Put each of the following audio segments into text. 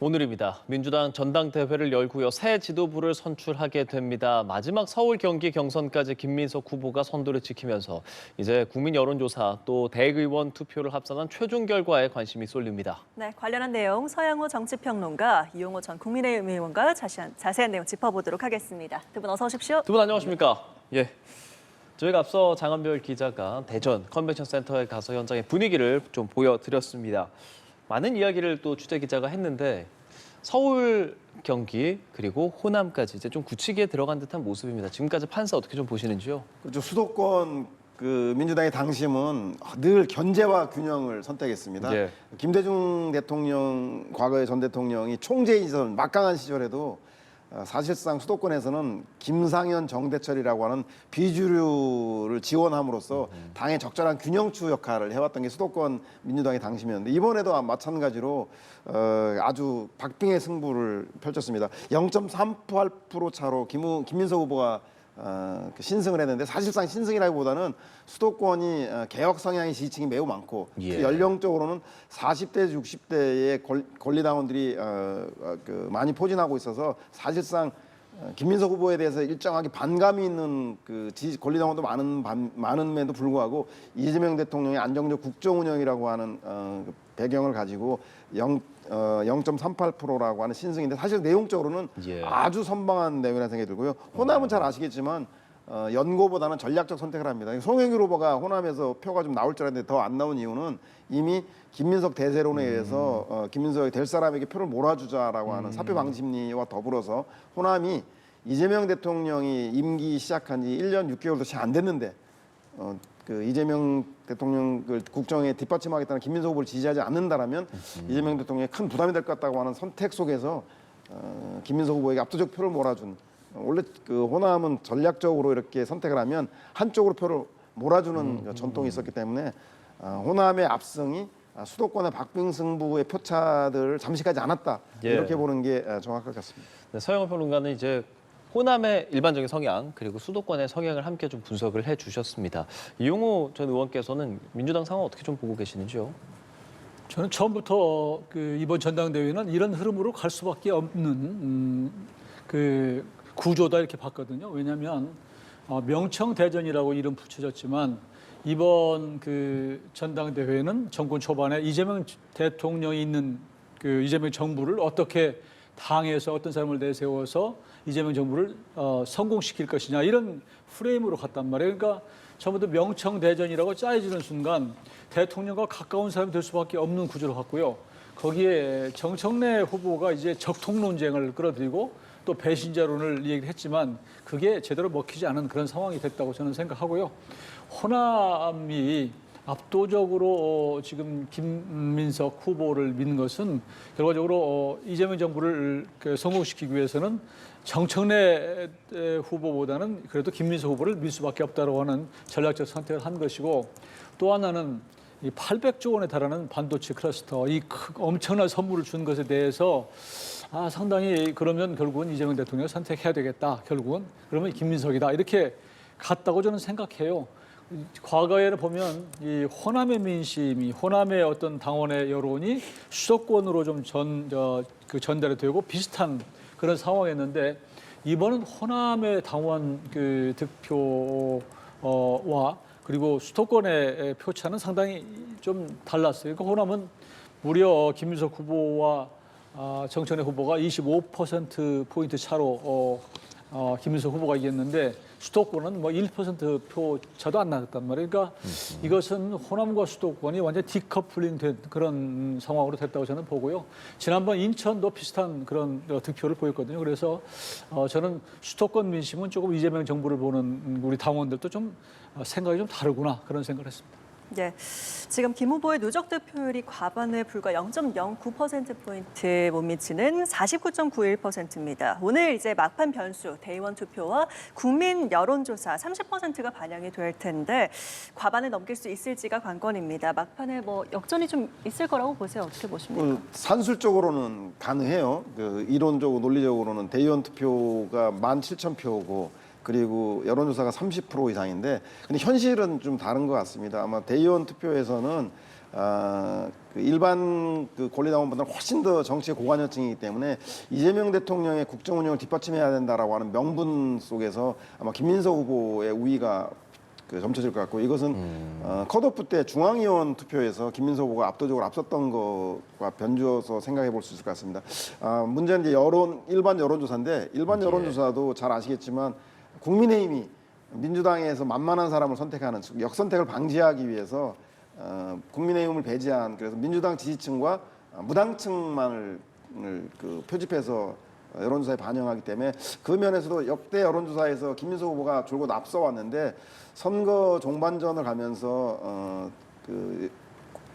오늘입니다. 민주당 전당대회를 열고요. 새 지도부를 선출하게 됩니다. 마지막 서울 경기 경선까지 김민석 후보가 선두를 지키면서 이제 국민 여론조사 또 대의원 투표를 합산한 최종 결과에 관심이 쏠립니다. 네, 관련한 내용 서양호 정치평론가 이용호 전 국민의힘 의원과 자세한 내용 짚어보도록 하겠습니다. 두 분 어서 오십시오. 두 분 안녕하십니까? 예. 저희가 앞서 장한별 기자가 대전 컨벤션 센터에 가서 현장의 분위기를 좀 보여드렸습니다. 많은 이야기를 또 취재 기자가 했는데 서울, 경기 그리고 호남까지 이제 좀 굳히게 들어간 듯한 모습입니다. 지금까지 판세 어떻게 좀 보시는지요? 그렇죠. 수도권 민주당의 당심은 늘 견제와 균형을 선택했습니다. 예. 김대중 대통령, 과거의 전 대통령이 총재이던 막강한 시절에도 사실상 수도권에서는 김상현, 정대철이라고 하는 비주류를 지원함으로써 당의 적절한 균형추 역할을 해왔던 게 수도권 민주당의 당심이었는데 이번에도 마찬가지로 아주 박빙의 승부를 펼쳤습니다. 0.38% 차로 김민석 후보가 신승을 했는데 사실상 신승이라기보다는 수도권이 개혁 성향의 지지층이 매우 많고 예. 연령적으로는 40대, 60대의 권리당원들이 많이 포진하고 있어서 사실상 김민석 후보에 대해서 일정하게 반감이 있는 권리당원도 많음에도 불구하고 이재명 대통령의 안정적 국정 운영이라고 하는 배경을 가지고 0.38%라고 하는 신승인데 사실 내용적으로는 예. 아주 선방한 내용이라는 생각이 들고요. 호남은 잘 아시겠지만 연고보다는 전략적 선택을 합니다. 송영길 후보가 호남에서 표가 좀 나올 줄 알았는데 더 안 나온 이유는 이미 김민석 대세론에 의해서 김민석이 될 사람에게 표를 몰아주자라고 하는 사표 방지 심리와 더불어서 호남이 이재명 대통령이 임기 시작한 지 1년 6개월도 채 안 됐는데 이재명 대통령을 국정에 뒷받침하겠다는 김민석 후보를 지지하지 않는다라면 이재명 대통령에 큰 부담이 될 것 같다고 하는 선택 속에서 김민석 후보에게 압도적 표를 몰아준 원래 호남은 전략적으로 이렇게 선택을 하면 한쪽으로 표를 몰아주는 전통이 있었기 때문에 호남의 압승이 수도권의 박빙 승부의 표차들을 잠식하지 않았다 예. 이렇게 보는 게 정확할 것 같습니다. 네, 서영호 평론가는 이제 호남의 일반적인 성향 그리고 수도권의 성향을 함께 좀 분석을 해주셨습니다. 이용호 전 의원께서는 민주당 상황 어떻게 좀 보고 계시는지요? 저는 처음부터 이번 전당대회는 이런 흐름으로 갈 수밖에 없는 구조다 이렇게 봤거든요. 왜냐하면 명청 대전이라고 이름 붙여졌지만 이번 전당대회는 정권 초반에 이재명 대통령이 있는 이재명 정부를 어떻게 당에서 어떤 사람을 내세워서 이재명 정부를 성공시킬 것이냐 이런 프레임으로 갔단 말이에요. 그러니까 처음부터 명청대전이라고 짜여지는 순간 대통령과 가까운 사람이 될 수밖에 없는 구조로 갔고요. 거기에 정청래 후보가 이제 적통 논쟁을 끌어들이고 또 배신자론을 얘기를 했지만 그게 제대로 먹히지 않은 그런 상황이 됐다고 저는 생각하고요. 호남이 압도적으로 지금 김민석 후보를 믿는 것은 결과적으로 이재명 정부를 성공시키기 위해서는 정청래 후보보다는 그래도 김민석 후보를 밀 수밖에 없다고 하는 전략적 선택을 한 것이고 또 하나는 이 800조 원에 달하는 반도체 클러스터 이 엄청난 선물을 준 것에 대해서 상당히 그러면 결국은 이재명 대통령을 선택해야 되겠다. 결국은 그러면 김민석이다. 이렇게 갔다고 저는 생각해요. 과거에는 보면 이 호남의 민심이 호남의 어떤 당원의 여론이 수도권으로 좀 전달이 되고 비슷한 그런 상황이었는데 이번은 호남의 당원 득표와 그리고 수도권의 표차는 상당히 좀 달랐어요. 그러니까 호남은 무려 김민석 후보와 정청래 후보가 25%포인트 차로 김민석 후보가 이겼는데 수도권은 뭐 1%표 차도 안 나왔단 말이에요. 그러니까 이것은 호남과 수도권이 완전히 디커플링 된 그런 상황으로 됐다고 저는 보고요. 지난번 인천도 비슷한 그런 득표를 보였거든요. 그래서 저는 수도권 민심은 조금 이재명 정부를 보는 우리 당원들도 좀 생각이 좀 다르구나 그런 생각을 했습니다. 예, 지금 김 후보의 누적 득표율이 과반에 불과 0.09%포인트 못 미치는 49.91%입니다. 오늘 이제 막판 변수, 대의원 투표와 국민 여론조사 30%가 반영이 될 텐데 과반을 넘길 수 있을지가 관건입니다. 막판에 뭐 역전이 좀 있을 거라고 보세요. 어떻게 보십니까? 산술적으로는 가능해요. 이론적으로 논리적으로는 대의원 투표가 17,000표고 그리고 여론조사가 30% 이상인데 근데 현실은 좀 다른 것 같습니다. 아마 대의원 투표에서는 그 일반 그 권리당원보다는 훨씬 더 정치의 고관여층이기 때문에 이재명 대통령의 국정 운영을 뒷받침해야 된다라고 하는 명분 속에서 아마 김민석 후보의 우위가 그 점쳐질 것 같고 이것은 컷오프 때 중앙위원 투표에서 김민석 후보가 압도적으로 앞섰던 것과 변주어서 생각해 볼 수 있을 것 같습니다. 문제는 이제 일반 여론조사인데 일반 여론조사도 잘 아시겠지만 국민의힘이 민주당에서 만만한 사람을 선택하는 역선택을 방지하기 위해서 국민의힘을 배제한 그래서 민주당 지지층과 무당층만을 그 표집해서 여론조사에 반영하기 때문에 그 면에서도 역대 여론조사에서 김민석 후보가 줄곧 앞서왔는데 선거 종반전을 가면서 그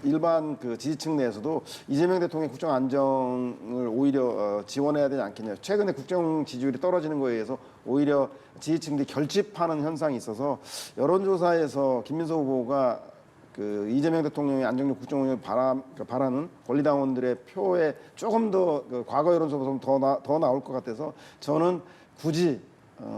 일반 그 지지층 내에서도 이재명 대통령의 국정 안정을 오히려 지원해야 되지 않겠냐. 최근에 국정 지지율이 떨어지는 거에 의해서 오히려 지지층들이 결집하는 현상이 있어서 여론조사에서 김민석 후보가 그 이재명 대통령의 안정적 국정 운영을 바라는 권리당원들의 표에 조금 더 그 과거 여론조사보다 더 나올 것 같아서 저는 굳이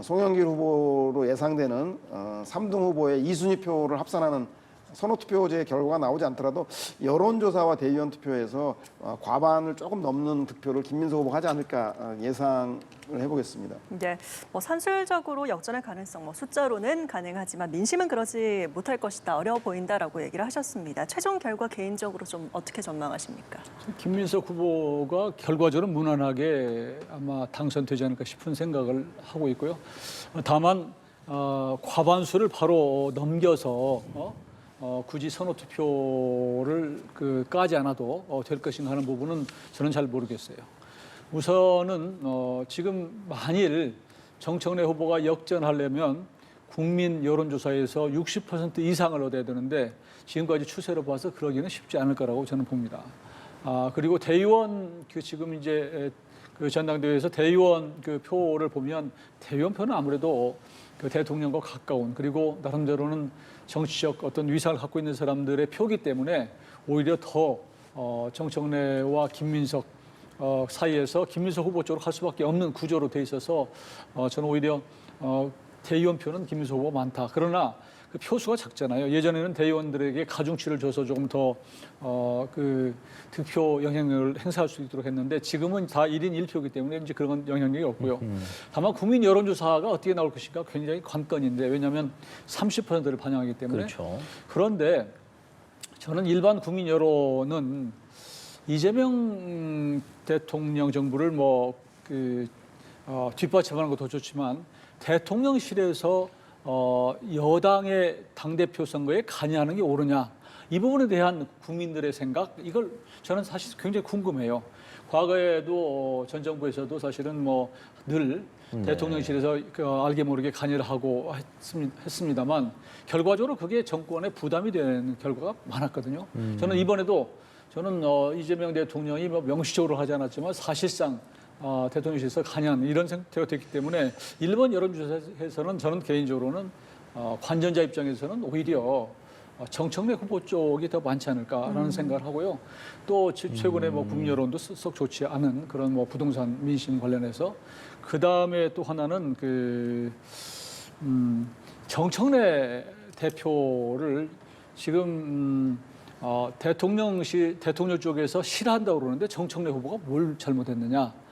송영길 후보로 예상되는 3등 후보의 2순위 표를 합산하는 선호투표제 결과가 나오지 않더라도 여론조사와 대의원 투표에서 과반을 조금 넘는 득표를 김민석 후보가 하지 않을까 예상을 해보겠습니다. 네, 뭐 산술적으로 역전의 가능성, 뭐 숫자로는 가능하지만 민심은 그러지 못할 것이다, 어려워 보인다라고 얘기를 하셨습니다. 최종 결과 개인적으로 좀 어떻게 전망하십니까? 김민석 후보가 결과적으로 무난하게 아마 당선되지 않을까 싶은 생각을 하고 있고요. 다만 과반수를 바로 넘겨서 굳이 선호투표를 까지 않아도 될 것인가 하는 부분은 저는 잘 모르겠어요. 우선은 지금 만일 정청래 후보가 역전하려면 국민 여론조사에서 60% 이상을 얻어야 되는데 지금까지 추세로 봐서 그러기는 쉽지 않을 거라고 저는 봅니다. 그리고 대의원 지금 이제 그 전당대회에서 대의원 그 표를 보면 대의원 표는 아무래도 그 대통령과 가까운 그리고 나름대로는 정치적 어떤 위상을 갖고 있는 사람들의 표기 때문에 오히려 더 정청래와 김민석 사이에서 김민석 후보 쪽으로 갈 수밖에 없는 구조로 돼 있어서 저는 오히려 대의원 표는 김민석 후보가 많다. 그러나 그 표수가 작잖아요. 예전에는 대의원들에게 가중치를 줘서 조금 더 그 득표 영향력을 행사할 수 있도록 했는데 지금은 다 1인 1표이기 때문에 이제 그런 영향력이 없고요. 다만 국민 여론조사가 어떻게 나올 것인가 굉장히 관건인데 왜냐하면 30%를 반영하기 때문에 그렇죠. 그런데 저는 일반 국민 여론은 이재명 대통령 정부를 뒷받침하는 것도 좋지만 대통령실에서 여당의 당대표 선거에 관여하는 게 옳으냐 이 부분에 대한 국민들의 생각 이걸 저는 사실 굉장히 궁금해요. 과거에도 전 정부에서도 사실은 늘 대통령실에서 알게 모르게 관여를 하고 했습니다만 결과적으로 그게 정권에 부담이 되는 결과가 많았거든요. 저는 이번에도 이재명 대통령이 명시적으로 하지 않았지만 사실상 대통령실에서 관여한 이런 상태가 됐기 때문에 일본 여론조사에서는 저는 개인적으로는 관전자 입장에서는 오히려 정청래 후보 쪽이 더 많지 않을까라는 생각을 하고요. 또 최근에 국민 여론도 썩 좋지 않은 그런 부동산 민심 관련해서 그 다음에 또 하나는 정청래 대표를 지금 대통령 쪽에서 싫어한다고 그러는데 정청래 후보가 뭘 잘못했느냐?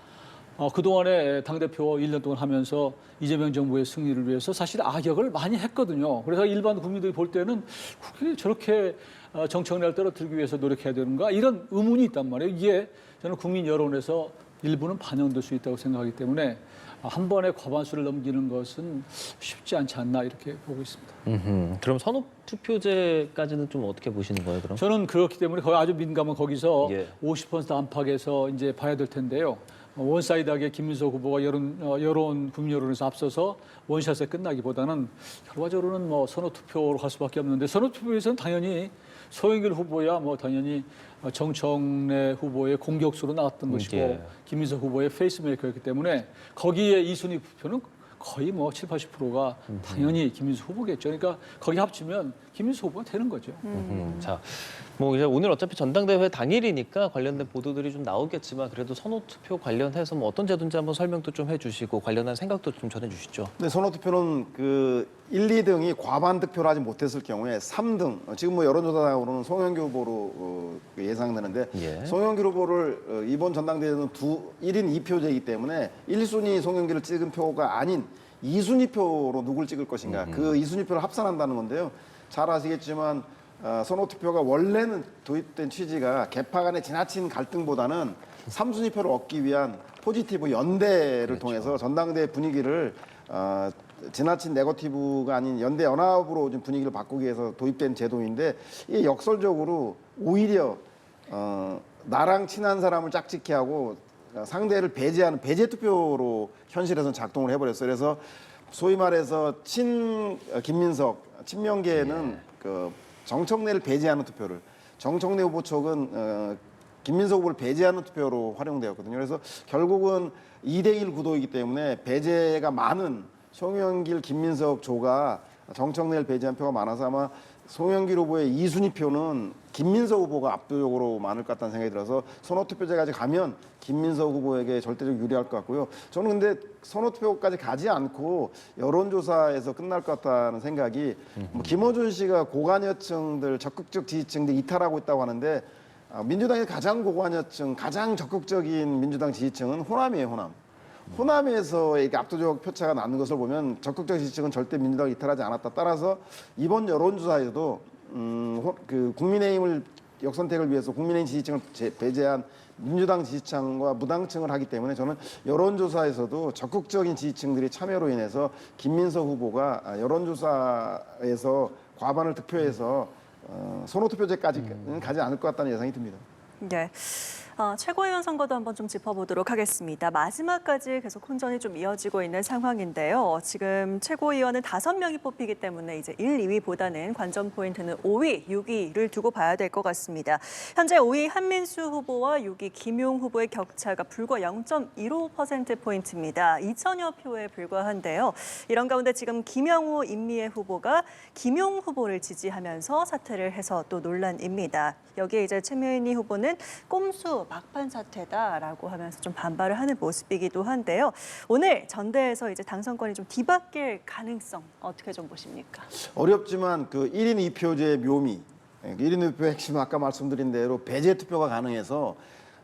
그동안에 당대표 1년 동안 하면서 이재명 정부의 승리를 위해서 사실 악역을 많이 했거든요. 그래서 일반 국민들이 볼 때는 그게 저렇게 정청래를 떨어뜨리기 위해서 노력해야 되는가? 이런 의문이 있단 말이에요. 이게 저는 국민 여론에서 일부는 반영될 수 있다고 생각하기 때문에 한 번에 과반수를 넘기는 것은 쉽지 않지 않나 이렇게 보고 있습니다. 그럼 선호투표제까지는 좀 어떻게 보시는 거예요, 그럼? 저는 그렇기 때문에 거의 아주 민감한 거기서 예. 50% 안팎에서 이제 봐야 될 텐데요. 원사이드하게 김민석 후보가 국민 여론에서 앞서서 원샷에 끝나기보다는 결과적으로는 선호투표로 갈 수밖에 없는데 선호투표에서는 당연히 송영길 후보야 당연히 정청래 후보의 공격수로 나왔던 것이고 예. 김민석 후보의 페이스메이커였기 때문에 거기에 2순위 표는 거의 7, 80%가 당연히 김민석 후보겠죠. 그러니까 거기 합치면 김민수 후보가 되는 거죠. 자, 뭐 이제 오늘 어차피 전당대회 당일이니까 관련된 보도들이 좀 나오겠지만 그래도 선호투표 관련해서 뭐 어떤 제도인지 한번 설명도 좀 해주시고 관련한 생각도 좀 전해주시죠. 근데 선호투표는 그 1, 2등이 과반 득표를 하지 못했을 경우에 3등, 지금 뭐 여론조사상으로는 송영길 후보로 예상되는데 예. 송영길 후보를 이번 전당대회는 1인 2표제이기 때문에 1순위 송영길을 찍은 표가 아닌 2순위 표로 누굴 찍을 것인가, 그 2순위 표를 합산한다는 건데요. 잘 아시겠지만 선호투표가 원래는 도입된 취지가 개파 간의 지나친 갈등보다는 3순위 표를 얻기 위한 포지티브 연대를 통해서 전당대회 분위기를 지나친 네거티브가 아닌 연대 연합으로 좀 분위기를 바꾸기 위해서 도입된 제도인데, 이게 역설적으로 오히려 나랑 친한 사람을 짝짓기 하고 상대를 배제하는 배제 투표로 현실에서는 작동을 해버렸어요. 그래서 소위 말해서 김민석 친명계는 그 정청래를 배제하는 투표를, 정청래 후보 쪽은 김민석 후보를 배제하는 투표로 활용되었거든요. 그래서 결국은 2대1 구도이기 때문에 배제가 많은 송영길, 김민석 조가 정청래를 배제한 표가 많아서 아마 송영길 후보의 2순위 표는 김민석 후보가 압도적으로 많을 것 같다는 생각이 들어서 선호투표제까지 가면 김민석 후보에게 절대적 유리할 것 같고요. 저는 근데 선호투표까지 가지 않고 여론조사에서 끝날 것 같다는 생각이, 뭐 김어준 씨가 고관여층들, 적극적 지지층들 이탈하고 있다고 하는데 민주당의 가장 고관여층, 가장 적극적인 민주당 지지층은 호남이에요, 호남. 호남에서 이게 압도적 표차가 나는 것을 보면 적극적 지지층은 절대 민주당을 이탈하지 않았다. 따라서 이번 여론조사에도 그 국민의힘을 역선택을 위해서 국민의힘 지지층을 배제한 민주당 지지층과 무당층을 하기 때문에 저는 여론조사에서도 적극적인 지지층들이 참여로 인해서 김민석 후보가 여론조사에서 과반을 득표해서 선호투표제까지는 가지 않을 것 같다는 예상이 듭니다. 네. 최고위원 선거도 한번 좀 짚어보도록 하겠습니다. 마지막까지 계속 혼전이 좀 이어지고 있는 상황인데요. 지금 최고위원은 5명이 뽑히기 때문에 이제 1, 2위보다는 관전 포인트는 5위, 6위를 두고 봐야 될 것 같습니다. 현재 5위 한민수 후보와 6위 김용 후보의 격차가 불과 0.15%포인트입니다. 2천여 표에 불과한데요. 이런 가운데 지금 김영우 임미애 후보가 김용 후보를 지지하면서 사퇴를 해서 또 논란입니다. 여기에 이제 최민희 후보는 꼼수 막판 사퇴다라고 하면서 좀 반발을 하는 모습이기도 한데요. 오늘 전대에서 이제 당선권이 좀 뒤바뀔 가능성 어떻게 좀 보십니까? 어렵지만 그 1인 2표제의 묘미, 1인 2표 핵심 아까 말씀드린 대로 배제 투표가 가능해서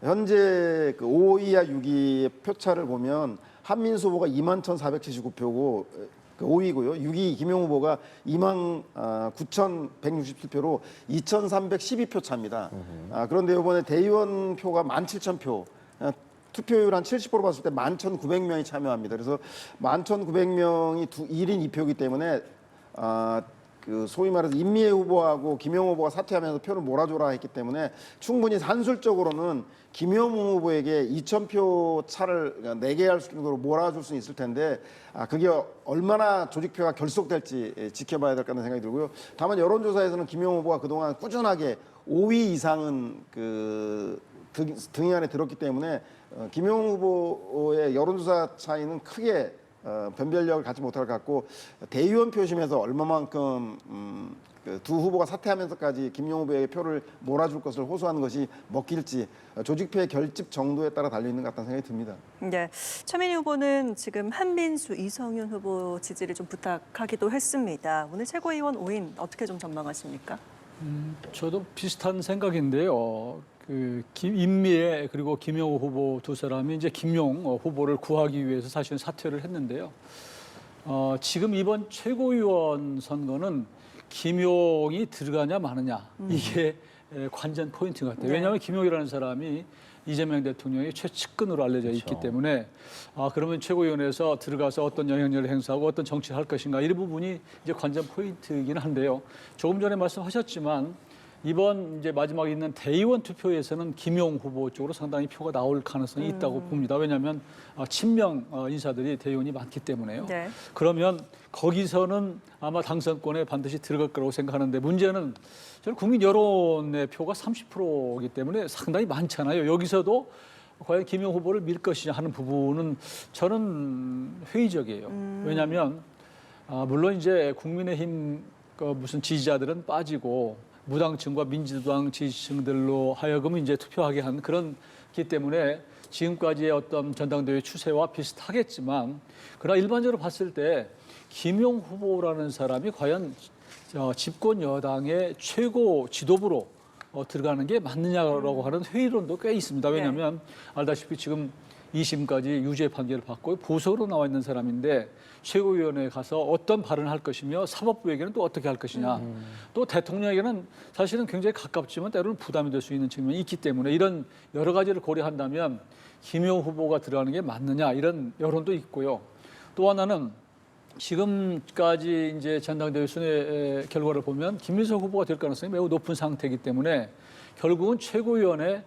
현재 그 5위와 6위의 표차를 보면 한민수 후보가 21,479표고 그 5위고요. 6위 김용 후보가 29,167표로 2,312표 차입니다. 그런데 이번에 대의원 표가 17,000표, 투표율 한 70% 봤을 때 11,900명이 참여합니다. 그래서 11,900명이 1인 2표이기 때문에 그 소위 말해서 임미애 후보하고 김용 후보가 사퇴하면서 표를 몰아줘라 했기 때문에 충분히 산술적으로는 김용 후보에게 2,000표 차를 4개 할 정도로 몰아줄 수는 있을 텐데 그게 얼마나 조직표가 결속될지 지켜봐야 될 거라는 생각이 들고요. 다만 여론조사에서는 김용 후보가 그동안 꾸준하게 5위 이상은 그 등위 안에 들었기 때문에 김용 후보의 여론조사 차이는 크게 변별력을 갖지 못할 것 같고, 대의원 표심에서 얼마만큼 그 두 후보가 사퇴하면서까지 김용 후보에게 표를 몰아줄 것을 호소하는 것이 먹힐지 조직표의 결집 정도에 따라 달려있는 것 같다는 생각이 듭니다. 네, 최민희 후보는 지금 한민수, 이성윤 후보 지지를 좀 부탁하기도 했습니다. 오늘 최고위원 5인 어떻게 좀 전망하십니까? 저도 비슷한 생각인데요. 그 임미애 그리고 김영우 후보 두 사람이 이제 김용 후보를 구하기 위해서 사실은 사퇴를 했는데요. 지금 이번 최고위원 선거는 김용이 들어가냐 마느냐 이게 관전 포인트 같아요. 왜냐하면 김용이라는 사람이 이재명 대통령의 최측근으로 알려져 있기 때문에 그러면 최고위원회에서 들어가서 어떤 영향력을 행사하고 어떤 정치를 할 것인가 이 부분이 이제 관전 포인트이긴 한데요. 조금 전에 말씀하셨지만 이번 이제 마지막에 있는 대의원 투표에서는 김용 후보 쪽으로 상당히 표가 나올 가능성이 있다고 봅니다. 왜냐하면 친명 인사들이 대의원이 많기 때문에요. 네. 그러면 거기서는 아마 당선권에 반드시 들어갈 거라고 생각하는데 문제는 저는 국민 여론의 표가 30%이기 때문에 상당히 많잖아요. 여기서도 과연 김용 후보를 밀 것이냐 하는 부분은 저는 회의적이에요. 왜냐하면 물론 이제 국민의힘 무슨 지지자들은 빠지고 무당층과 민주당 지지층들로 하여금 이제 투표하게 한 그런 기 때문에 지금까지의 어떤 전당대회 추세와 비슷하겠지만 그러나 일반적으로 봤을 때 김용 후보라는 사람이 과연 집권 여당의 최고 지도부로 들어가는 게 맞느냐라고 하는 회의론도 꽤 있습니다. 왜냐하면 알다시피 지금 2심까지 유죄 판결을 받고 보석으로 나와 있는 사람인데 최고위원회에 가서 어떤 발언을 할 것이며 사법부에게는 또 어떻게 할 것이냐. 또 대통령에게는 사실은 굉장히 가깝지만 때로는 부담이 될 수 있는 측면이 있기 때문에 이런 여러 가지를 고려한다면 김용 후보가 들어가는 게 맞느냐 이런 여론도 있고요. 또 하나는 지금까지 이제 전당대회 순회 결과를 보면 김민석 후보가 될 가능성이 매우 높은 상태이기 때문에 결국은 최고위원회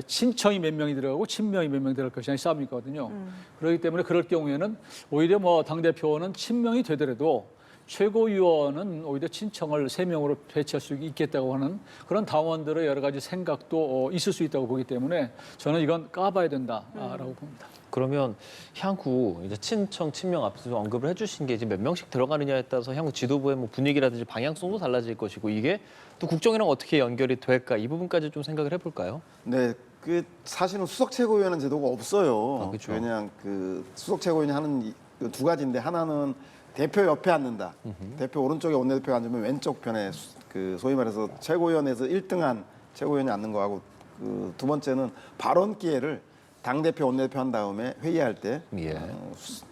친청이 몇 명이 들어가고 친명이 몇 명이 들어갈 것이냐 싸움이거든요. 그렇기 때문에 그럴 경우에는 오히려 뭐 당대표는 친명이 되더라도 최고위원은 오히려 친청을 3명으로 배치할 수 있겠다고 하는 그런 당원들의 여러 가지 생각도 있을 수 있다고 보기 때문에 저는 이건 까봐야 된다라고 봅니다. 그러면 향후 이제 친청, 친명 앞서 언급을 해주신 게 이제 몇 명씩 들어가느냐에 따라서 향후 지도부의 뭐 분위기라든지 방향성도 달라질 것이고 이게 또 국정이랑 어떻게 연결이 될까 이 부분까지 좀 생각을 해볼까요? 네, 그 사실은 수석 최고위원 제도가 없어요. 아, 그렇죠. 왜냐하면 그 수석 최고위원이 하는 두 가지인데 하나는 대표 옆에 앉는다. 대표 오른쪽에 원내대표가 앉으면 왼쪽 편에 그 소위 말해서 최고위원회에서 1등한 최고위원이 앉는 거하고 그 두 번째는 발언 기회를 당대표 원내대표 한 다음에 회의할 때 예.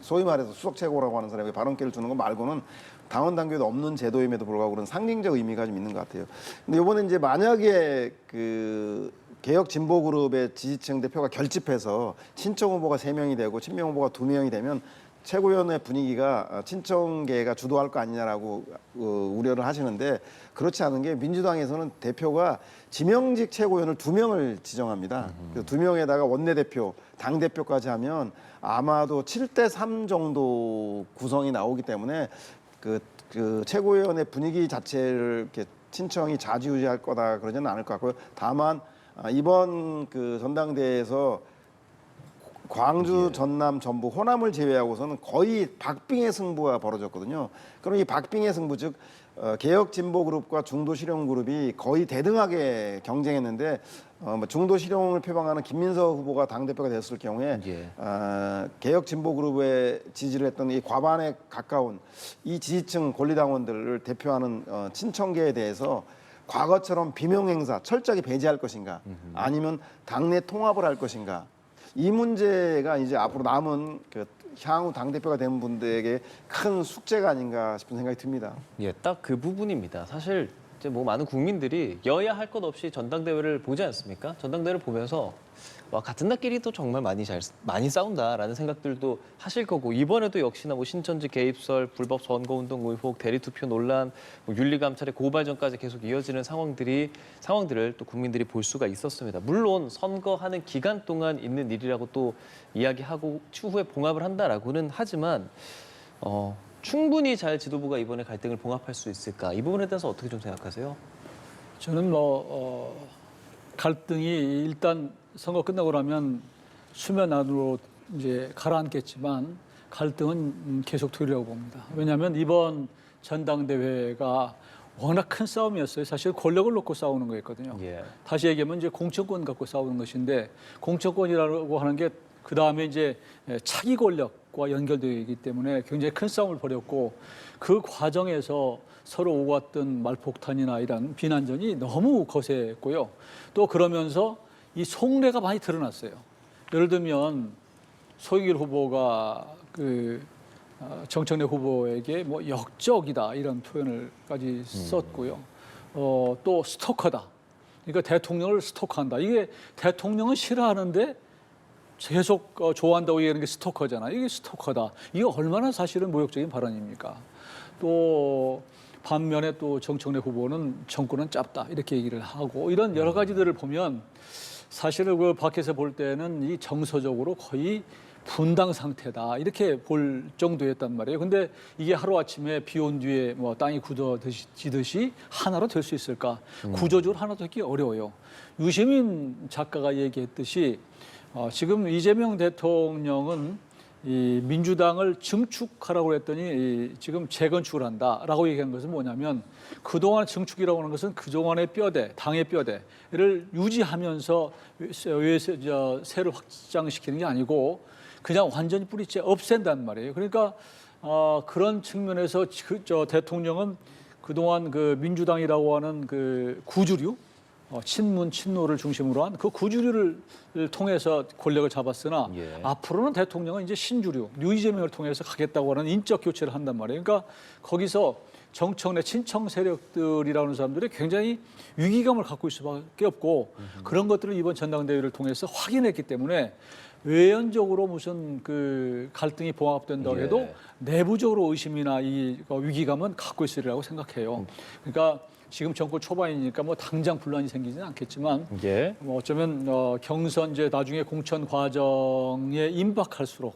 소위 말해서 수석 최고라고 하는 사람에게 발언 기회를 주는 거 말고는 당원 당규에도 없는 제도임에도 불구하고 그런 상징적 의미가 좀 있는 것 같아요. 근데 이번에 이제 만약에 그 개혁 진보 그룹의 지지층 대표가 결집해서 친청 후보가 3명이 되고 친명 후보가 2명이 되면 최고위원회 분위기가 친청계가 주도할 거 아니냐라고 우려를 하시는데 그렇지 않은 게 민주당에서는 대표가 지명직 최고위원을 2명을 지정합니다. 그 2명에다가 원내대표, 당대표까지 하면 아마도 7대3 정도 구성이 나오기 때문에 그 최고위원회 분위기 자체를 이렇게 친청이 좌지우지할 거다 그러지는 않을 것 같고요. 다만 이번 그 전당대회에서 광주, 전남, 전북, 호남을 제외하고서는 거의 박빙의 승부가 벌어졌거든요. 그럼 이 박빙의 승부 즉 개혁 진보 그룹과 중도 실용 그룹이 거의 대등하게 경쟁했는데 중도 실용을 표방하는 김민석 후보가 당 대표가 됐을 경우에 예. 개혁 진보 그룹에 지지를 했던 이 과반에 가까운 이 지지층 권리당원들을 대표하는 친청계에 대해서 과거처럼 비명 행사 철저하게 배제할 것인가, 아니면 당내 통합을 할 것인가. 이 문제가 이제 앞으로 남은 그 향후 당대표가 된 분들에게 큰 숙제가 아닌가 싶은 생각이 듭니다. 예, 딱 그 부분입니다. 사실 이제 뭐 많은 국민들이 여야 할 것 없이 전당대회를 보지 않습니까? 전당대회를 보면서 와, 같은 날끼리도 정말 많이 싸운다라는 생각들도 하실 거고 이번에도 역시나 뭐 신천지 개입설, 불법 선거운동 의혹, 대리투표 논란, 뭐 윤리감찰의 고발전까지 계속 이어지는 상황들을 또 국민들이 볼 수가 있었습니다. 물론 선거하는 기간 동안 있는 일이라고 또 이야기하고 추후에 봉합을 한다라고는 하지만 충분히 잘 지도부가 이번에 갈등을 봉합할 수 있을까? 이 부분에 대해서 어떻게 좀 생각하세요? 저는 갈등이 일단 선거 끝나고 나면 수면 안으로 이제 가라앉겠지만 갈등은 계속 되리라고 봅니다. 왜냐하면 이번 전당대회가 워낙 큰 싸움이었어요. 사실 권력을 놓고 싸우는 거였거든요. 예. 다시 얘기하면 이제 공천권 갖고 싸우는 것인데 공천권이라고 하는 게 그 다음에 이제 차기 권력과 연결되어 있기 때문에 굉장히 큰 싸움을 벌였고 그 과정에서 서로 오갔던 말폭탄이나 이런 비난전이 너무 거세했고요. 또 그러면서 이 속내가 많이 드러났어요. 예를 들면 소영길 후보가 정청래 후보에게 뭐 역적이다 이런 표현을까지 썼고요. 또 스토커다. 그러니까 대통령을 스토커한다. 이게 대통령은 싫어하는데 계속 좋아한다고 얘기하는 게 스토커잖아. 이게 스토커다. 이게 얼마나 사실은 모욕적인 발언입니까? 또 반면에 또 정청래 후보는 정권은 짧다 이렇게 얘기를 하고 이런 여러 가지들을 보면 사실은 그 밖에서 볼 때는 이 정서적으로 거의 분당 상태다 이렇게 볼 정도였단 말이에요. 근데 이게 하루아침에 비 온 뒤에 뭐 땅이 굳어지듯이 하나로 될 수 있을까? 구조적으로 하나 되기 어려워요. 유시민 작가가 얘기했듯이 지금 이재명 대통령은 이 민주당을 증축하라고 했더니 지금 재건축을 한다라고 얘기한 것은 뭐냐면 그동안 증축이라고 하는 것은 그동안의 뼈대, 당의 뼈대를 유지하면서 세를 확장시키는 게 아니고 그냥 완전히 뿌리째 없앤단 말이에요. 그러니까 그런 측면에서 대통령은 그동안 그 민주당이라고 하는 그 구주류, 친문, 친노를 중심으로 한 그 구주류를 통해서 권력을 잡았으나 예. 앞으로는 대통령은 이제 신주류, 뉴 이재명을 통해서 가겠다고 하는 인적 교체를 한단 말이에요. 그러니까 거기서 정청래 친청 세력들이라는 사람들이 굉장히 위기감을 갖고 있을 수밖에 없고 그런 것들을 이번 전당대회를 통해서 확인했기 때문에 외연적으로 무슨 그 갈등이 봉합된다고 해도 예. 내부적으로 의심이나 이 위기감은 갖고 있으리라고 생각해요. 그러니까 지금 정권 초반이니까 뭐 당장 분란이 생기지는 않겠지만 예. 뭐 어쩌면 경선 이제 나중에 공천 과정에 임박할수록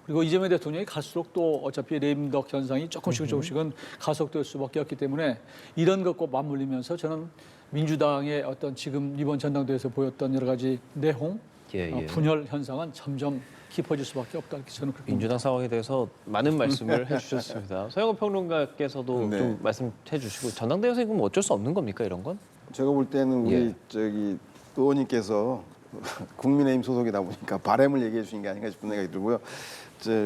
그리고 이재명 대통령이 갈수록 또 어차피 레임덕 현상이 조금씩은 가속될 수밖에 없기 때문에 이런 것과 맞물리면서 저는 민주당의 어떤 지금 이번 전당대회에서 보였던 여러 가지 내홍, 예. 분열 현상은 점점 깊어질 수밖에 없다 이렇게 저는 그렇게 봅니다. 민주당 상황에 대해서 많은 말씀을 해주셨습니다. 서영은 평론가께서도 네. 좀 말씀해 주시고 전당대회에서 그럼 어쩔 수 없는 겁니까 이런 건? 제가 볼 때는 우리 예. 저기 의원님께서 국민의힘 소속이다 보니까 바람을 얘기해 주신 게 아닌가 싶은 생각이 들고요.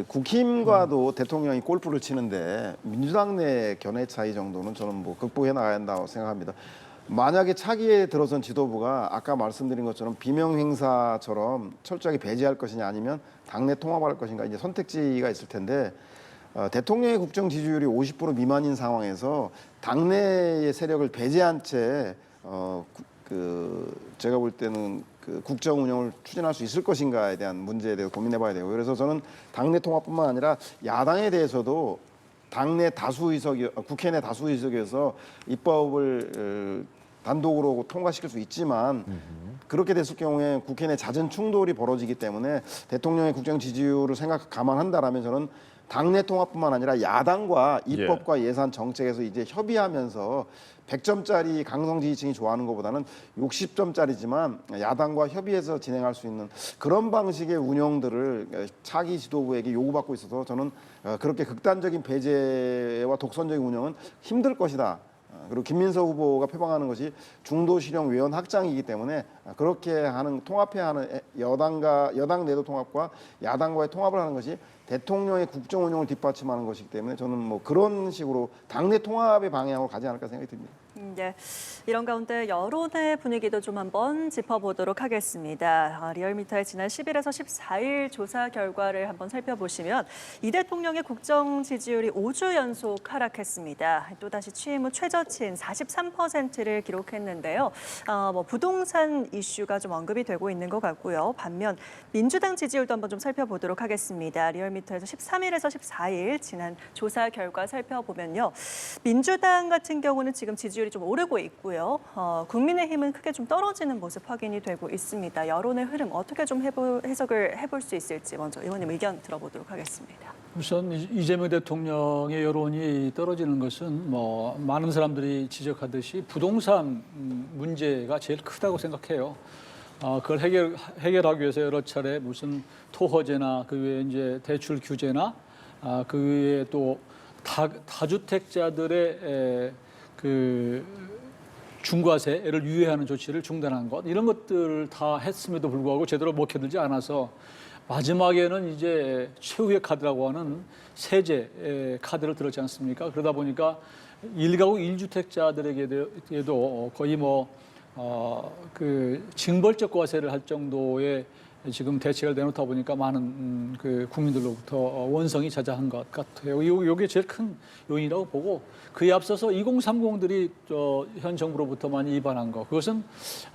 국힘과도 대통령이 골프를 치는데 민주당 내 견해 차이 정도는 저는 뭐 극복해 나가야 한다고 생각합니다. 만약에 차기에 들어선 지도부가 아까 말씀드린 것처럼 비명 행사처럼 철저하게 배제할 것이냐 아니면 당내 통합할 것인가 이제 선택지가 있을 텐데 대통령의 국정 지지율이 50% 미만인 상황에서 당내의 세력을 배제한 채 제가 볼 때는 그 국정 운영을 추진할 수 있을 것인가에 대한 문제에 대해서 고민해봐야 되고 그래서 저는 당내 통합뿐만 아니라 야당에 대해서도 당내 국회 내 다수 의석에서 입법을 단독으로 통과시킬 수 있지만 그렇게 됐을 경우에 국회 내 잦은 충돌이 벌어지기 때문에 대통령의 국정 지지율을 감안한다라면 저는 당내 통합뿐만 아니라 야당과 입법과 예산 정책에서 이제 협의하면서 100점짜리 강성 지지층이 좋아하는 것보다는 60점짜리지만 야당과 협의해서 진행할 수 있는 그런 방식의 운영들을 차기 지도부에게 요구받고 있어서 저는 그렇게 극단적인 배제와 독선적인 운영은 힘들 것이다. 그리고 김민석 후보가 표방하는 것이 중도 실용 외연 확장이기 때문에 그렇게 하는 통합해야 하는 여당 내도 통합과 야당과의 통합을 하는 것이 대통령의 국정 운영을 뒷받침하는 것이기 때문에 저는 뭐 그런 식으로 당내 통합의 방향으로 가지 않을까 생각이 듭니다. 네, 이런 가운데 여론의 분위기도 좀 한번 짚어보도록 하겠습니다. 리얼미터의 지난 10일에서 14일 조사 결과를 한번 살펴보시면 이 대통령의 국정 지지율이 5주 연속 하락했습니다. 또다시 취임 후 최저치인 43%를 기록했는데요. 부동산 이슈가 좀 언급이 되고 있는 것 같고요. 반면 민주당 지지율도 한번 좀 살펴보도록 하겠습니다. 리얼미터에서 13일에서 14일 지난 조사 결과 살펴보면요. 민주당 같은 경우는 지금 지지율이 좀 오르고 있고요. 국민의힘은 크게 좀 떨어지는 모습 확인이 되고 있습니다. 여론의 흐름 어떻게 좀 해석을 해볼 수 있을지 먼저 의원님 의견 들어보도록 하겠습니다. 우선 이재명 대통령의 여론이 떨어지는 것은 뭐 많은 사람들이 지적하듯이 부동산 문제가 제일 크다고 생각해요. 그걸 해결하기 위해서 여러 차례 무슨 토호제나 그 외에 이제 대출 규제나 그 외에 또 다주택자들의 그 중과세를 유예하는 조치를 중단한 것 이런 것들을 다 했음에도 불구하고 제대로 먹혀들지 않아서 마지막에는 이제 최후의 카드라고 하는 세제 카드를 들었지 않습니까? 그러다 보니까 1가구 1주택자들에게도 거의 그 징벌적 과세를 할 정도의 지금 대책을 내놓다 보니까 많은 그 국민들로부터 원성이 자자한 것 같아요. 이게 제일 큰 요인이라고 보고 그에 앞서서 2030들이 현 정부로부터 많이 입안한 것 그것은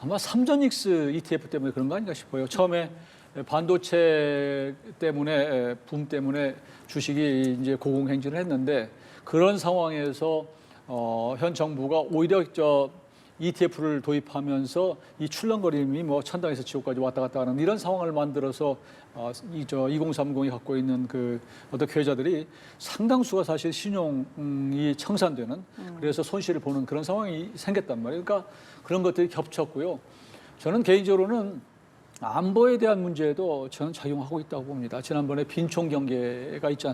아마 삼전익스 ETF 때문에 그런 거 아닌가 싶어요. 처음에 반도체 때문에 붐 때문에 주식이 이제 고공행진을 했는데 그런 상황에서 현 정부가 오히려 ETF를 도입하면서 이 출렁거림이 천당에서 지옥까지 왔다 갔다 하는 이런 상황을 만들어서 2030이 갖고 있는 그 어떤 계좌들이 상당수가 사실 신용이 청산되는 그래서 손실을 보는 그런 상황이 생겼단 말이에요. 그러니까 그런 것들이 겹쳤고요. 저는 개인적으로는 안보에 대한 문제도 저는 작용하고 있다고 봅니다. 지난번에 빈총 경계가 있지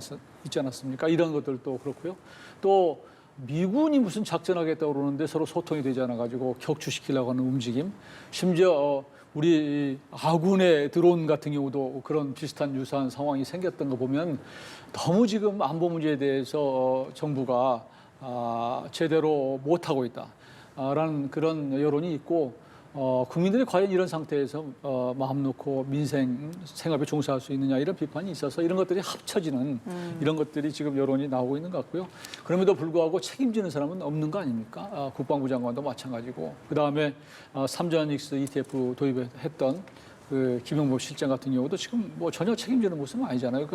않았습니까? 이런 것들도 그렇고요. 또 미군이 무슨 작전하겠다고 그러는데 서로 소통이 되지 않아가지고 격추시키려고 하는 움직임. 심지어 우리 아군의 드론 같은 경우도 그런 비슷한 유사한 상황이 생겼던 거 보면 너무 지금 안보 문제에 대해서 정부가 제대로 못하고 있다라는 그런 여론이 있고 국민들이 과연 이런 상태에서 마음 놓고 민생 생활에 종사할 수 있느냐 이런 비판이 있어서 이런 것들이 합쳐지는 이런 것들이 지금 여론이 나오고 있는 것 같고요. 그럼에도 불구하고 책임지는 사람은 없는 거 아닙니까? 국방부 장관도 마찬가지고 그다음에 삼전익스 ETF 도입했던 그 김용범 실장 같은 경우도 지금 뭐 전혀 책임지는 모습은 아니잖아요.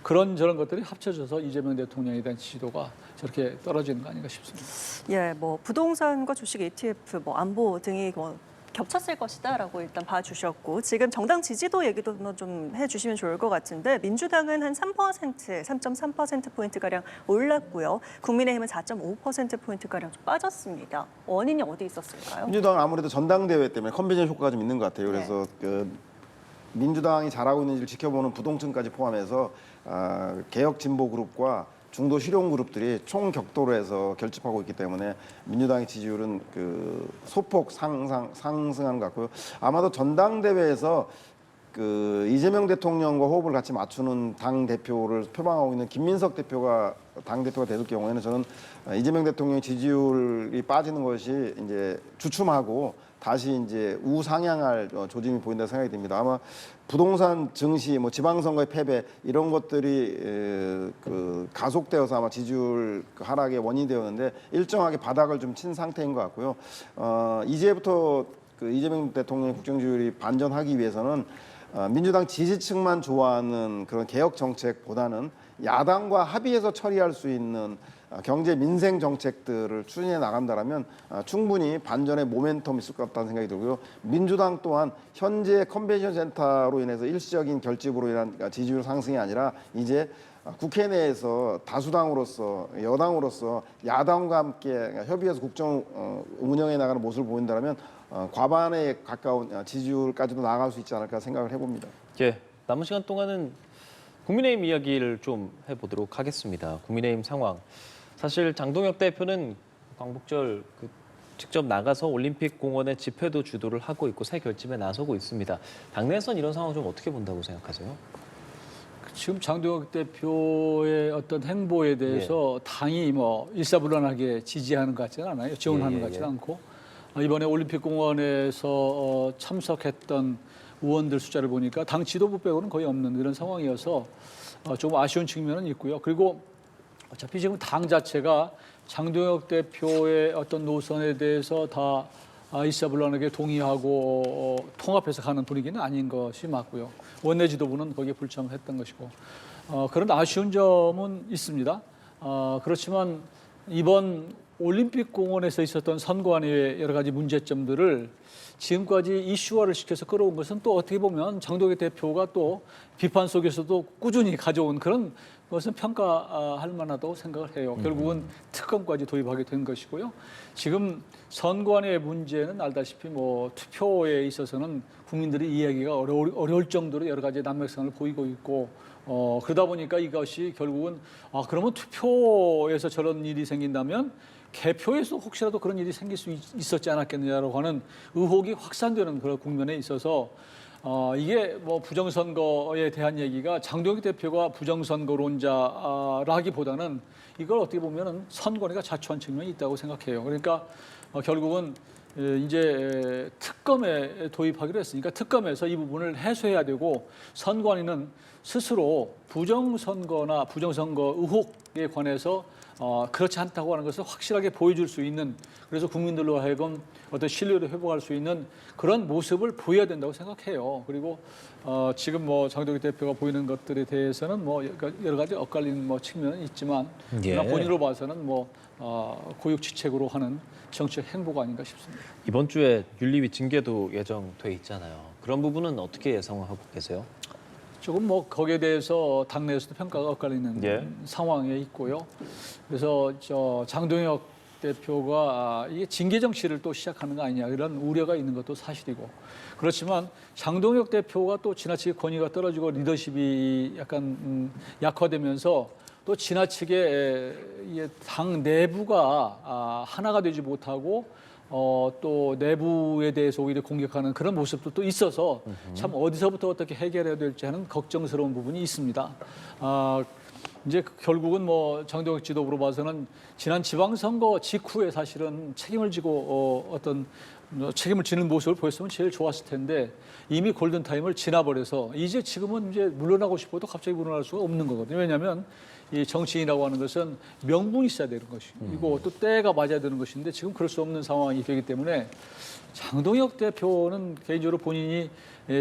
그런 저런 것들이 합쳐져서 이재명 대통령에 대한 지지도가 저렇게 떨어지는 거 아닌가 싶습니다. 예, 뭐 부동산과 주식 ETF, 뭐 안보 등이 겹쳤을 것이다라고 일단 봐주셨고 지금 정당 지지도 얘기도 좀 해주시면 좋을 것 같은데 민주당은 한 3.3% 가량 올랐고요. 국민의힘은 4.5% 가량 좀 빠졌습니다. 원인이 어디 있었을까요? 민주당은 아무래도 전당대회 때문에 컨벤션 효과가 좀 있는 것 같아요. 그래서 그 민주당이 잘하고 있는지를 지켜보는 부동층까지 포함해서 개혁 진보 그룹과 중도 실용 그룹들이 총격도로 해서 결집하고 있기 때문에 민주당의 지지율은 그 소폭 상승하는 것 같고요. 아마도 전당대회에서 그 이재명 대통령과 호흡을 같이 맞추는 당 대표를 표방하고 있는 김민석 대표가 당 대표가 될 경우에는 저는 이재명 대통령의 지지율이 빠지는 것이 이제 주춤하고 다시 이제 우상향할 조짐이 보인다 생각이 듭니다. 아마 부동산 증시, 뭐 지방선거의 패배 이런 것들이 그 가속되어서 아마 지지율 하락의 원인이 되었는데 일정하게 바닥을 좀 친 상태인 것 같고요. 이제부터 그 이재명 대통령의 국정지지율이 반전하기 위해서는 민주당 지지층만 좋아하는 그런 개혁 정책보다는 야당과 합의해서 처리할 수 있는 경제 민생 정책들을 추진해 나간다라면 충분히 반전의 모멘텀이 있을 것 같다는 생각이 들고요. 민주당 또한 현재 컨벤션 센터로 인해서 일시적인 결집으로 인한 지지율 상승이 아니라 이제 국회 내에서 다수당으로서 여당으로서 야당과 함께 협의해서 국정 운영해 나가는 모습을 보인다면 과반에 가까운 지지율까지도 나아갈 수 있지 않을까 생각을 해봅니다. 예, 남은 시간 동안은 국민의힘 이야기를 좀 해보도록 하겠습니다. 국민의힘 상황. 사실 장동혁 대표는 광복절 직접 나가서 올림픽 공원의 집회도 주도를 하고 있고 새 결집에 나서고 있습니다. 당내에선 이런 상황 좀 어떻게 본다고 생각하세요? 지금 장동혁 대표의 어떤 행보에 대해서 당이 뭐 일사불란하게 지지하는 것 같지는 않아요. 지원하는 것 같지는 않고 이번에 올림픽 공원에서 참석했던 의원들 숫자를 보니까 당 지도부 빼고는 거의 없는 이런 상황이어서 좀 아쉬운 측면은 있고요. 그리고 어차피 지금 당 자체가 장동혁 대표의 어떤 노선에 대해서 다 일사불란하게 동의하고 통합해서 가는 분위기는 아닌 것이 맞고요. 원내 지도부는 거기에 불참했던 것이고 그런 아쉬운 점은 있습니다. 그렇지만 이번 올림픽 공원에서 있었던 선관위의 여러 가지 문제점들을 지금까지 이슈화를 시켜서 끌어온 것은 또 어떻게 보면 장동혁 대표가 또 비판 속에서도 꾸준히 가져온 그런 것은 평가할 만하다고 생각을 해요. 결국은 특검까지 도입하게 된 것이고요. 지금 선관위의 문제는 알다시피 뭐 투표에 있어서는 국민들이 이해하기가 어려울 정도로 여러 가지 난맥성을 보이고 있고 그러다 보니까 이것이 결국은 그러면 투표에서 저런 일이 생긴다면 개표에서 혹시라도 그런 일이 생길 수 있었지 않았겠느냐라고 하는 의혹이 확산되는 그런 국면에 있어서 이게 뭐 부정선거에 대한 얘기가 장동혁 대표가 부정선거론자라기보다는 이걸 어떻게 보면은 선관위가 자초한 측면이 있다고 생각해요. 그러니까 결국은 이제 특검에 도입하기로 했으니까 특검에서 이 부분을 해소해야 되고 선관위는 스스로 부정선거나 부정선거 의혹에 관해서 그렇지 않다고 하는 것을 확실하게 보여줄 수 있는 그래서 국민들로 하여금 어떤 신뢰를 회복할 수 있는 그런 모습을 보여야 된다고 생각해요. 그리고 지금 뭐 장동혁 대표가 보이는 것들에 대해서는 뭐 여러 가지 엇갈리는 뭐 측면은 있지만 본인으로 봐서는 뭐 고육지책으로 하는 정치적 행보가 아닌가 싶습니다. 이번 주에 윤리위 징계도 예정돼 있잖아요. 그런 부분은 어떻게 예상하고 계세요? 조금 뭐 거기에 대해서 당내에서도 평가가 엇갈리는 상황에 있고요. 그래서 장동혁 대표가 이게 징계 정치를 또 시작하는 거 아니냐 이런 우려가 있는 것도 사실이고 그렇지만 장동혁 대표가 또 지나치게 권위가 떨어지고 리더십이 약간 약화되면서 또 지나치게 당 내부가 하나가 되지 못하고 또 내부에 대해서 오히려 공격하는 그런 모습도 또 있어서 참 어디서부터 어떻게 해결해야 될지 하는 걱정스러운 부분이 있습니다. 이제 결국은 뭐 장동혁 지도부로 봐서는 지난 지방선거 직후에 사실은 책임을 지고 어떤 책임을 지는 모습을 보였으면 제일 좋았을 텐데 이미 골든타임을 지나버려서 이제 지금은 이제 물러나고 싶어도 갑자기 물러날 수가 없는 거거든요. 왜냐하면 이 정치인이라고 하는 것은 명분이 있어야 되는 것이고 또 때가 맞아야 되는 것인데 지금 그럴 수 없는 상황이 되기 때문에 장동혁 대표는 개인적으로 본인이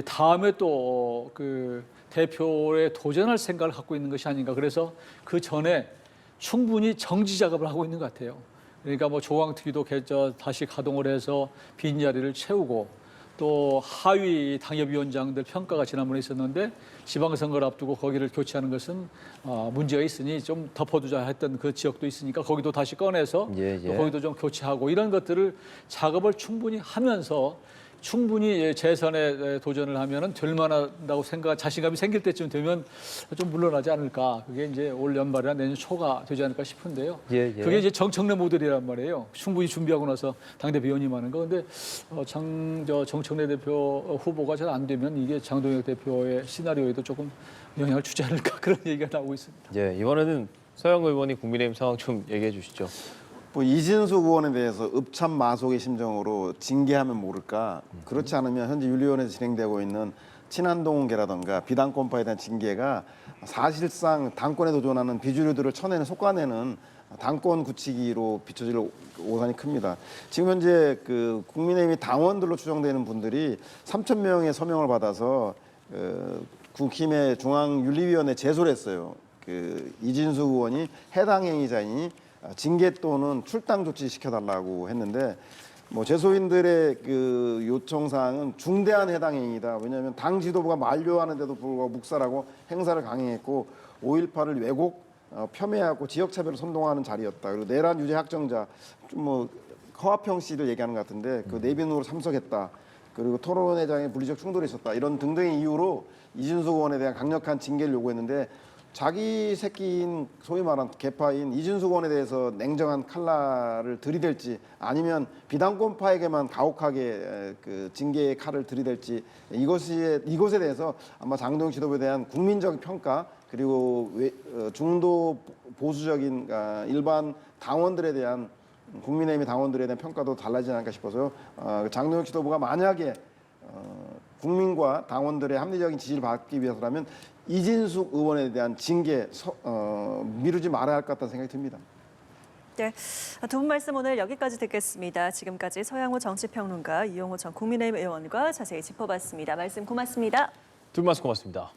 다음에 또 그 대표에 도전할 생각을 갖고 있는 것이 아닌가. 그래서 그 전에 충분히 정지 작업을 하고 있는 것 같아요. 그러니까 뭐 조광특위도 다시 가동을 해서 빈 자리를 채우고 또 하위 당협위원장들 평가가 지난번에 있었는데 지방선거를 앞두고 거기를 교체하는 것은 문제가 있으니 좀 덮어두자 했던 그 지역도 있으니까 거기도 다시 꺼내서 또 거기도 좀 교체하고 이런 것들을 작업을 충분히 하면서 충분히 재선에 도전을 하면은 될 만하다고 자신감이 생길 때쯤 되면 좀 물러나지 않을까. 그게 이제 올 연말이나 내년 초가 되지 않을까 싶은데요. 그게 이제 정청래 모델이란 말이에요. 충분히 준비하고 나서 당대표 위원님하는 거. 근데 정청래 대표 후보가 잘 안 되면 이게 장동혁 대표의 시나리오에도 조금 영향을 주지 않을까 그런 얘기가 나오고 있습니다. 예, 이번에는 서영 의원이 국민의힘 상황 좀 얘기해 주시죠. 뭐 이진숙 의원에 대해서 읍참마속의 심정으로 징계하면 모를까. 그렇지 않으면 현재 윤리위원회에서 진행되고 있는 친한동계라든가 비당권파에 대한 징계가 사실상 당권에 도전하는 비주류들을 쳐내는 솎아내는 당권 굳히기로 비춰질 오산이 큽니다. 지금 현재 그 국민의힘이 당원들로 추정되는 분들이 3천 명의 서명을 받아서 국힘의 중앙윤리위원회에 제소를 했어요. 그 이진숙 의원이 해당 행위자이니 징계 또는 출당 조치 시켜달라고 했는데 뭐 제소인들의 그 요청 사항은 중대한 해당 행위다. 왜냐하면 당 지도부가 만료하는데도 불구하고 묵살하고 행사를 강행했고 5.18을 왜곡, 폄훼하고 지역차별을 선동하는 자리였다. 그리고 내란 유죄 확정자 좀 뭐 허화평 씨를 얘기하는 것 같은데 그 내빈으로 참석했다. 그리고 토론회장에 물리적 충돌이 있었다. 이런 등등의 이유로 이진숙 의원에 대한 강력한 징계를 요구했는데 자기 새끼인 소위 말한 개파인 이진숙 의원에 대해서 냉정한 칼날을 들이댈지 아니면 비당권파에게만 가혹하게 그 징계의 칼을 들이댈지 이것에 대해서 아마 장동혁 지도부에 대한 국민적 평가 그리고 중도 보수적인 일반 당원들에 대한 국민의힘의 당원들에 대한 평가도 달라지지 않을까 싶어서 장동혁 지도부가 만약에 국민과 당원들의 합리적인 지지를 받기 위해서라면 이진숙 의원에 대한 징계 미루지 말아야 할 것 같다는 생각이 듭니다. 네, 두 분 말씀 오늘 여기까지 듣겠습니다. 지금까지 서양호 정치평론가 이용호 전 국민의힘 의원과 자세히 짚어봤습니다. 말씀 고맙습니다. 두 분 말씀 고맙습니다.